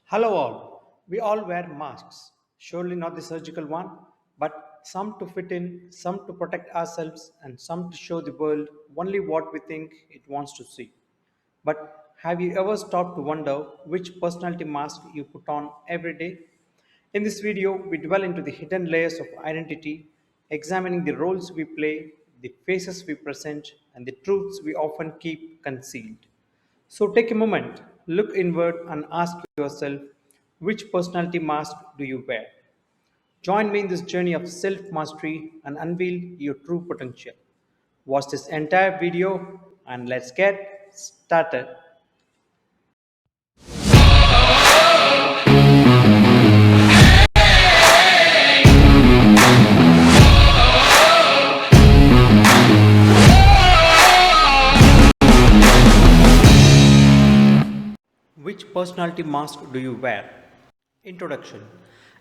Hello, all. We all wear masks. Surely not the surgical one, but some to fit in, some to protect ourselves, and some to show the world only what we think it wants to see. But have you ever stopped to wonder which personality mask you put on every day? In this video, we dwell into the hidden layers of identity, examining the roles we play, the faces we present, and the truths we often keep concealed. So take a moment, look inward, and ask yourself, which personality mask do you wear? Join me in this journey of self mastery and unveil your true potential. Watch this entire video and let's get started. Which personality mask do you wear? Introduction.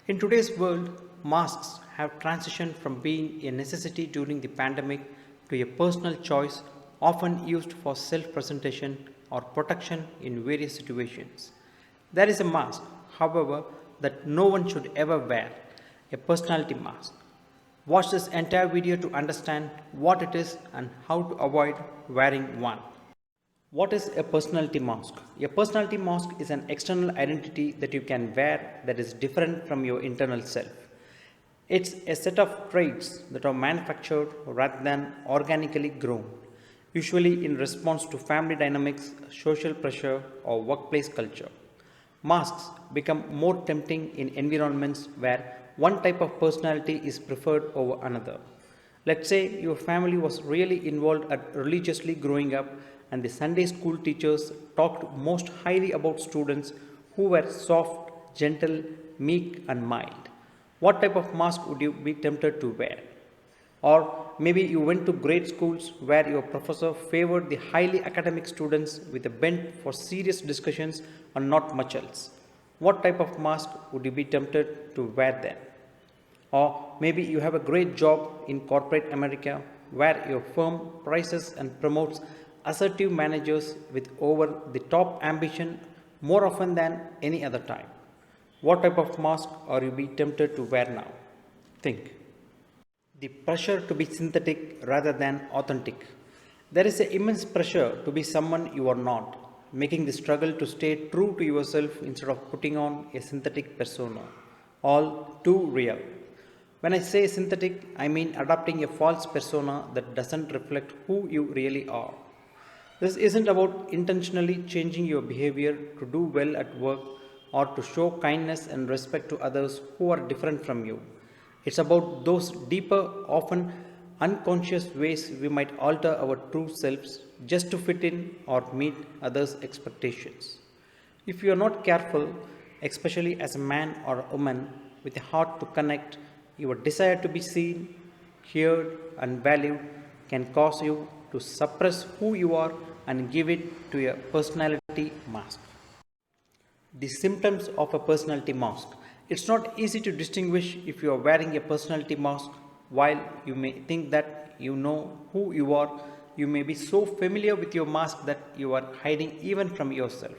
In today's world, masks have transitioned from being a necessity during the pandemic to a personal choice often used for self presentation or protection in various situations. There is a mask, however, that no one should ever wear, a personality mask. Watch this entire video to understand what it is and how to avoid wearing one. What is a personality mask? A personality mask is an external identity that you can wear that is different from your internal self. It's a set of traits that are manufactured rather than organically grown, usually in response to family dynamics, social pressure, or workplace culture. Masks become more tempting in environments where one type of personality is preferred over another. Let's say your family was really involved at religiously growing up, and the Sunday school teachers talked most highly about students who were soft, gentle, meek, and mild. What type of mask would you be tempted to wear? Or maybe you went to grade schools where your professor favored the highly academic students with a bent for serious discussions and not much else. What type of mask would you be tempted to wear then? Or maybe you have a great job in corporate America where your firm prizes and promotes assertive managers with over the top ambition more often than any other time. What type of mask are you be tempted to wear now? Think. The pressure to be synthetic rather than authentic. There is an immense pressure to be someone you are not, making the struggle to stay true to yourself instead of putting on a synthetic persona. All too real. When I say synthetic, I mean adopting a false persona that doesn't reflect who you really are. This isn't about intentionally changing your behavior to do well at work or to show kindness and respect to others who are different from you. It's about those deeper, often unconscious ways we might alter our true selves just to fit in or meet others' expectations. If you are not careful, especially as a man or a woman with a heart to connect, your desire to be seen, heard, and valued can cause you to suppress who you are and give it to a personality mask. The symptoms of a personality mask. It's not easy to distinguish if you are wearing a personality mask. While you may think that you know who you are, you may be so familiar with your mask that you are hiding even from yourself.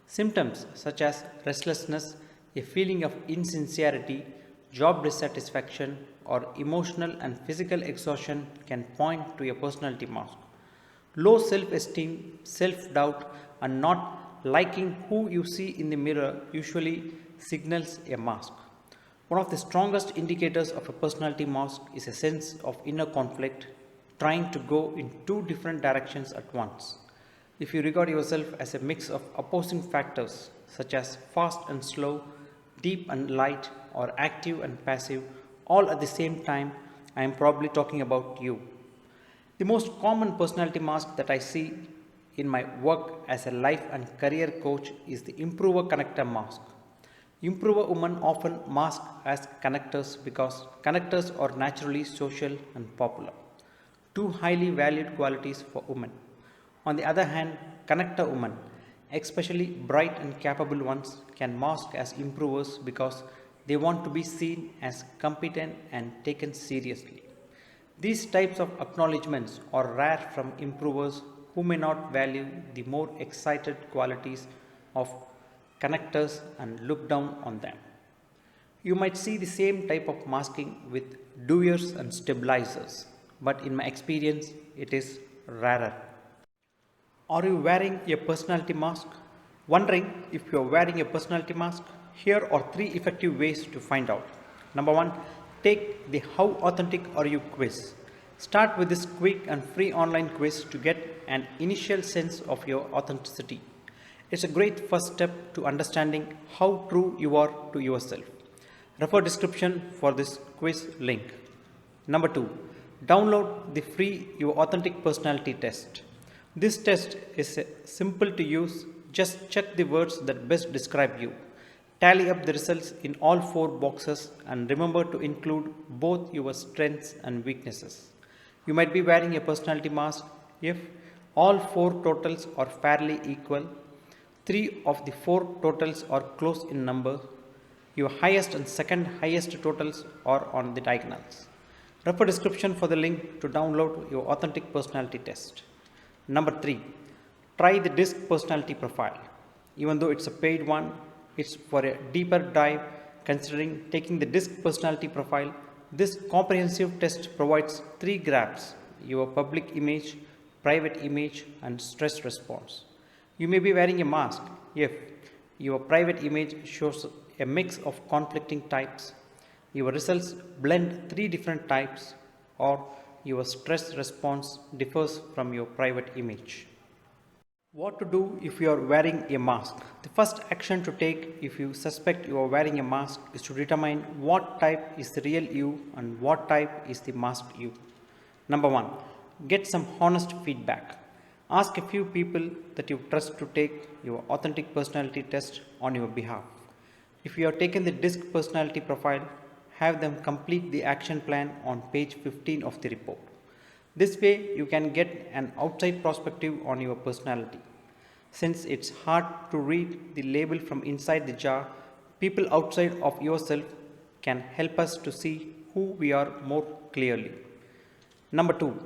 Symptoms such as restlessness, a feeling of insincerity, job dissatisfaction, or emotional and physical exhaustion can point to a personality mask. Low self esteem, self doubt, and not liking who you see in the mirror usually signals a mask. One of the strongest indicators of a personality mask is a sense of inner conflict, trying to go in two different directions at once. If you regard yourself as a mix of opposing factors such as fast and slow, deep and light, or active and passive, all at the same time, I am probably talking about you. The most common personality mask that I see in my work as a life and career coach is the improver connector mask. Improver women often mask as connectors because connectors are naturally social and popular, two highly valued qualities for women. On the other hand, connector women, especially bright and capable ones, can mask as improvers because they want to be seen as competent and taken seriously. These types of acknowledgements are rare from improvers who may not value the more excited qualities of connectors, and look down on them. You might see the same type of masking with doers and stabilizers, but in my experience, it is rarer. Are you wearing a personality mask? Wondering if you are wearing a personality mask? Here are three effective ways to find out. Number one, take the How Authentic Are You quiz. Start with this quick and free online quiz to get an initial sense of your authenticity. It's a great first step to understanding how true you are to yourself. Refer description for this quiz link. Number two, download the free Your Authentic Personality test. This test is simple to use. Just check the words that best describe you. Tally up the results in all four boxes and remember to include both your strengths and weaknesses. You might be wearing a personality mask if all four totals are fairly equal, three of the four totals are close in number, your highest and second highest totals are on the diagonals. Refer description for the link to download your authentic personality test. Number 3. Try the DISC personality profile. Even though it's a paid one, it's for a deeper dive. Considering taking the DISC personality profile, this comprehensive test provides 3 graphs: your public image, private image, and stress response. You may be wearing a mask if your private image shows a mix of conflicting types, your results blend 3 different types, or your stress response differs from your private image. What to do if you are wearing a mask? The first action to take if you suspect you are wearing a mask is to determine what type is the real you and what type is the masked you. Number 1. Get some honest feedback. Ask a few people that you trust to take your authentic personality test on your behalf. If you have taken the DISC personality profile, have them complete the action plan on page 15 of the report. This way you can get an outside perspective on your personality. Since it's hard to read the label from inside the jar, people outside of yourself can help us to see who we are more clearly. Number 2.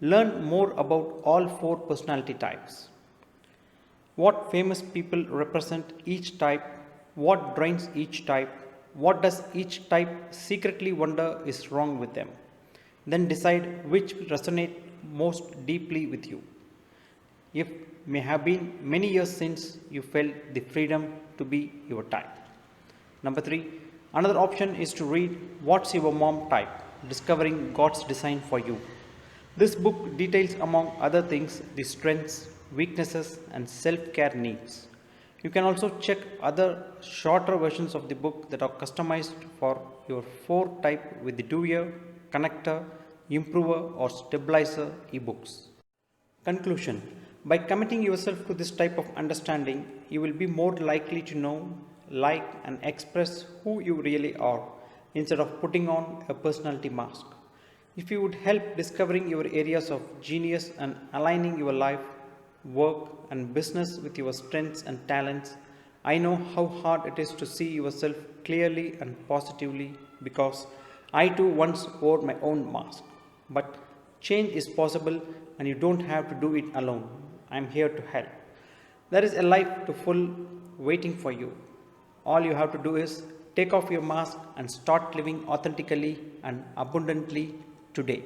Learn more about all 4 personality types. What famous people represent each type, what drains each type, what does each type secretly wonder is wrong with them. Then decide which resonate most deeply with you. It may have been many years since you felt the freedom to be your type. Number 3. Another option is to read What's Your Mom Type? Discovering God's Design for You. This book details, among other things, the strengths, weaknesses, and self-care needs. You can also check other shorter versions of the book that are customized for your 4 type with the doer, connector, improver, or stabilizer ebooks. Conclusion. By committing yourself to this type of understanding, you will be more likely to know, like, and express who you really are instead of putting on a personality mask. If you would help discovering your areas of genius and aligning your life, work, and business with your strengths and talents, I know how hard it is to see yourself clearly and positively because I too once wore my own mask. But change is possible and you don't have to do it alone. I am here to help. There is a life to full waiting for you. All you have to do is take off your mask and start living authentically and abundantly today.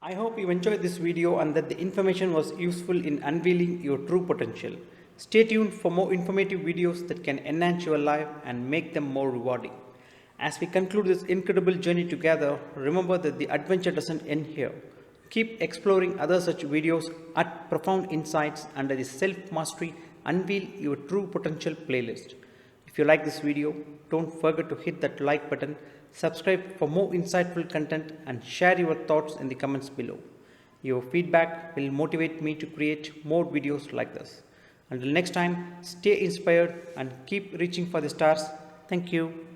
I hope you enjoyed this video and that the information was useful in unveiling your true potential. Stay tuned for more informative videos that can enhance your life and make them more rewarding. As we conclude this incredible journey together, remember that the adventure doesn't end here. Keep exploring other such videos at Profound Insights under the Self-Mastery Unveil Your True Potential playlist. If you like this video, don't forget to hit that like button, subscribe for more insightful content, and share your thoughts in the comments below. Your feedback will motivate me to create more videos like this. Until next time, stay inspired and keep reaching for the stars. Thank you.